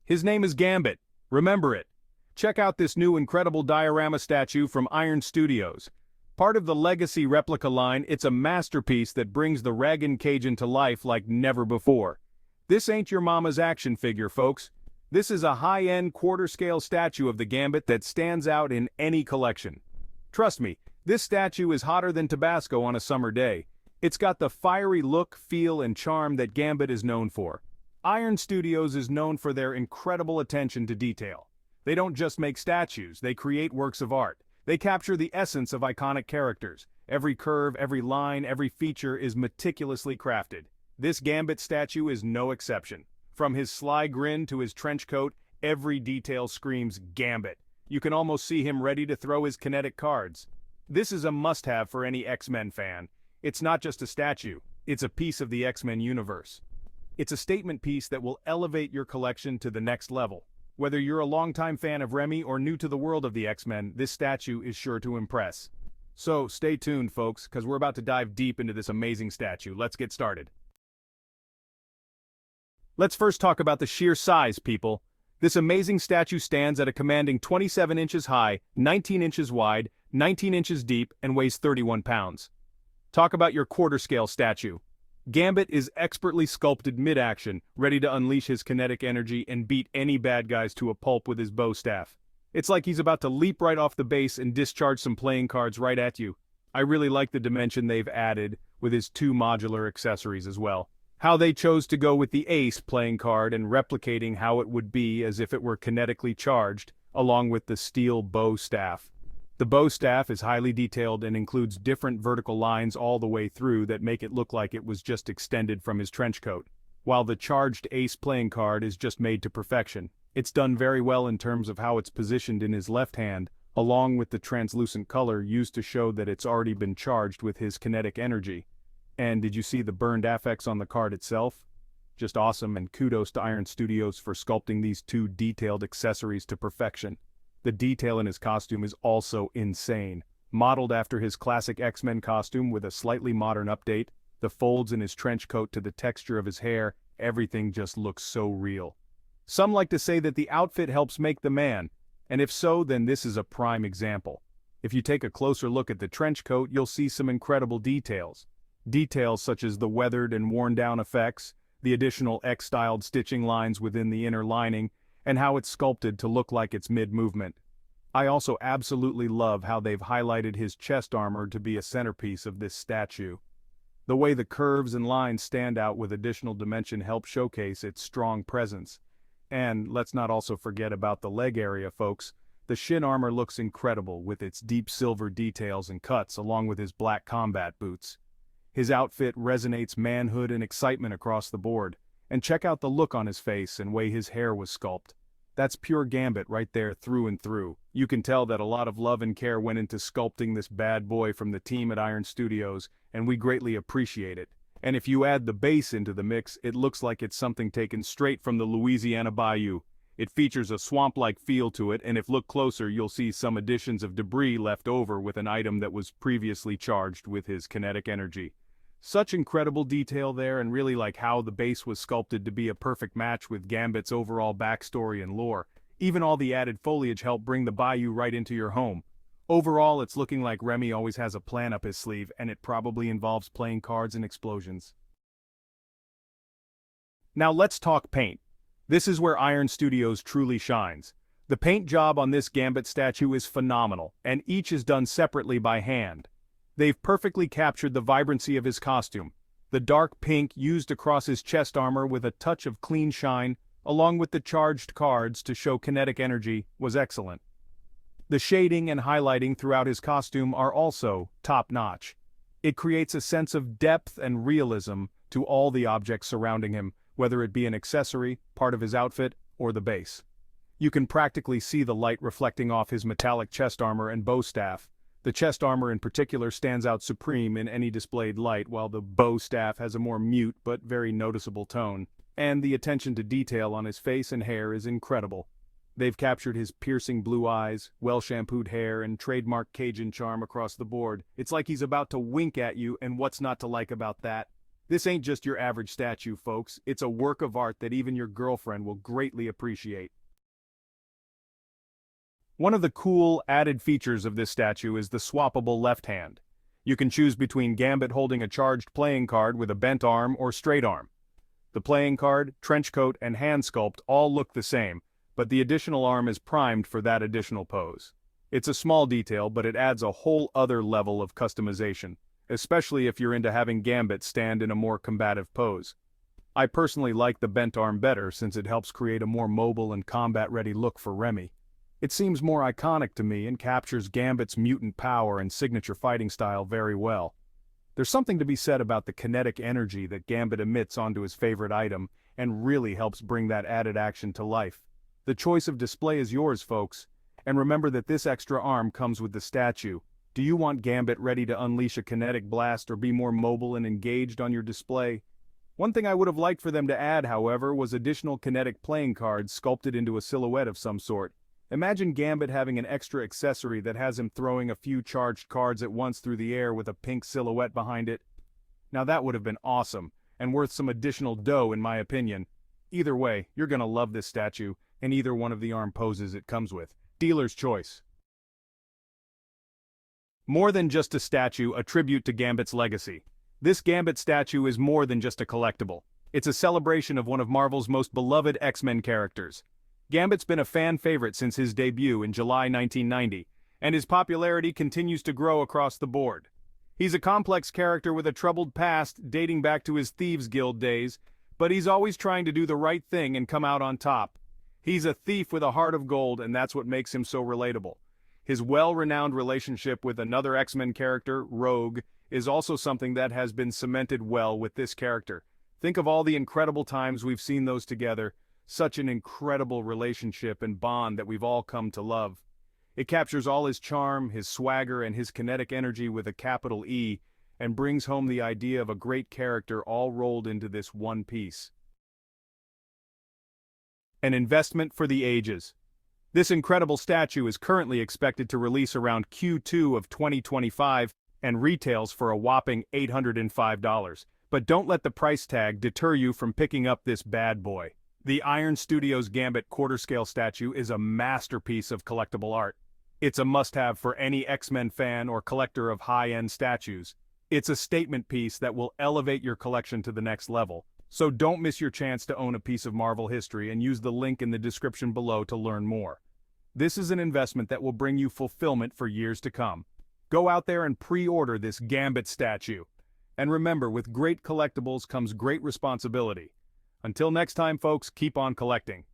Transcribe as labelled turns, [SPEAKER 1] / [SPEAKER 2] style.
[SPEAKER 1] His name is Gambit. Remember it. Check out this new incredible diorama statue from Iron Studios. Part of the Legacy replica line, it's a masterpiece that brings the Ragin Cajun to life like never before. This ain't your mama's action figure, folks. This is a high-end quarter-scale statue of the Gambit that stands out in any collection. Trust me, this statue is hotter than Tabasco on a summer day. It's got the fiery look, feel, and charm that Gambit is known for. Iron Studios is known for their incredible attention to detail. They don't just make statues, they create works of art. They capture the essence of iconic characters. Every curve, every line, every feature is meticulously crafted. This Gambit statue is no exception. From his sly grin to his trench coat, every detail screams Gambit. You can almost see him ready to throw his kinetic cards. This is a must-have for any X-Men fan. It's not just a statue, it's a piece of the X-Men universe. It's a statement piece that will elevate your collection to the next level. Whether you're a longtime fan of Remy or new to the world of the X-Men, this statue is sure to impress. So stay tuned, folks, because we're about to dive deep into this amazing statue. Let's get started. Let's first talk about the sheer size, people. This amazing statue stands at a commanding 27 inches high, 19 inches wide, 19 inches deep, and weighs 31 pounds. Talk about your quarter-scale statue. Gambit is expertly sculpted mid-action, ready to unleash his kinetic energy and beat any bad guys to a pulp with his bow staff. It's like he's about to leap right off the base and discharge some playing cards right at you. I really like the dimension they've added, with his two modular accessories as well. How they chose to go with the ace playing card and replicating how it would be as if it were kinetically charged, along with the steel bow staff. The bow staff is highly detailed and includes different vertical lines all the way through that make it look like it was just extended from his trench coat, while the charged ace playing card is just made to perfection. It's done very well in terms of how it's positioned in his left hand, along with the translucent color used to show that it's already been charged with his kinetic energy. And did you see the burned affix on the card itself? Just awesome, and kudos to Iron Studios for sculpting these two detailed accessories to perfection. The detail in his costume is also insane. Modeled after his classic X-Men costume with a slightly modern update, the folds in his trench coat to the texture of his hair, everything just looks so real. Some like to say that the outfit helps make the man, and if so, then this is a prime example. If you take a closer look at the trench coat, you'll see some incredible details. Details such as the weathered and worn-down effects, the additional X-styled stitching lines within the inner lining, and how it's sculpted to look like it's mid-movement. I also absolutely love how they've highlighted his chest armor to be a centerpiece of this statue. The way the curves and lines stand out with additional dimension help showcase its strong presence. And let's not also forget about the leg area, folks. The shin armor looks incredible with its deep silver details and cuts along with his black combat boots. His outfit resonates manhood and excitement across the board. And check out the look on his face and way his hair was sculpted. That's pure Gambit right there through and through. You can tell that a lot of love and care went into sculpting this bad boy from the team at Iron Studios, and we greatly appreciate it. And if you add the base into the mix, it looks like it's something taken straight from the Louisiana Bayou. It features a swamp-like feel to it, and if look closer, you'll see some additions of debris left over with an item that was previously charged with his kinetic energy. Such incredible detail there, and really like how the base was sculpted to be a perfect match with Gambit's overall backstory and lore. Even all the added foliage helped bring the bayou right into your home. Overall, it's looking like Remy always has a plan up his sleeve, and it probably involves playing cards and explosions. Now let's talk paint. This is where Iron Studios truly shines. The paint job on this Gambit statue is phenomenal, and each is done separately by hand. They've perfectly captured the vibrancy of his costume. The dark pink used across his chest armor with a touch of clean shine, along with the charged cards to show kinetic energy, was excellent. The shading and highlighting throughout his costume are also top-notch. It creates a sense of depth and realism to all the objects surrounding him, whether it be an accessory, part of his outfit, or the base. You can practically see the light reflecting off his metallic chest armor and bow staff. The chest armor in particular stands out supreme in any displayed light, while the bow staff has a more mute but very noticeable tone. And the attention to detail on his face and hair is incredible. They've captured his piercing blue eyes, well-shampooed hair, and trademark Cajun charm across the board. It's like he's about to wink at you, and what's not to like about that? This ain't just your average statue, folks. It's a work of art that even your girlfriend will greatly appreciate. One of the cool, added features of this statue is the swappable left hand. You can choose between Gambit holding a charged playing card with a bent arm or straight arm. The playing card, trench coat, and hand sculpt all look the same, but the additional arm is primed for that additional pose. It's a small detail, but it adds a whole other level of customization, especially if you're into having Gambit stand in a more combative pose. I personally like the bent arm better since it helps create a more mobile and combat-ready look for Remy. It seems more iconic to me and captures Gambit's mutant power and signature fighting style very well. There's something to be said about the kinetic energy that Gambit emits onto his favorite item and really helps bring that added action to life. The choice of display is yours, folks, and remember that this extra arm comes with the statue. Do you want Gambit ready to unleash a kinetic blast or be more mobile and engaged on your display? One thing I would have liked for them to add, however, was additional kinetic playing cards sculpted into a silhouette of some sort. Imagine Gambit having an extra accessory that has him throwing a few charged cards at once through the air with a pink silhouette behind it. Now that would have been awesome, and worth some additional dough in my opinion. Either way, you're gonna love this statue, and either one of the arm poses it comes with. Dealer's choice. More than just a statue, a tribute to Gambit's legacy. This Gambit statue is more than just a collectible. It's a celebration of one of Marvel's most beloved X-Men characters. Gambit's been a fan favorite since his debut in July 1990, and his popularity continues to grow across the board. He's a complex character with a troubled past dating back to his Thieves Guild days, but he's always trying to do the right thing and come out on top. He's a thief with a heart of gold, and that's what makes him so relatable. His well-renowned relationship with another X-Men character, Rogue, is also something that has been cemented well with this character. Think of all the incredible times we've seen those together. Such an incredible relationship and bond that we've all come to love. It captures all his charm, his swagger, and his kinetic energy with a capital E, and brings home the idea of a great character all rolled into this one piece. An investment for the ages. This incredible statue is currently expected to release around Q2 of 2025 and retails for a whopping $805. But don't let the price tag deter you from picking up this bad boy. The Iron Studios Gambit quarter-scale statue is a masterpiece of collectible art. It's a must-have for any X-Men fan or collector of high-end statues. It's a statement piece that will elevate your collection to the next level. So don't miss your chance to own a piece of Marvel history and use the link in the description below to learn more. This is an investment that will bring you fulfillment for years to come. Go out there and pre-order this Gambit statue. And remember, with great collectibles comes great responsibility. Until next time, folks, keep on collecting.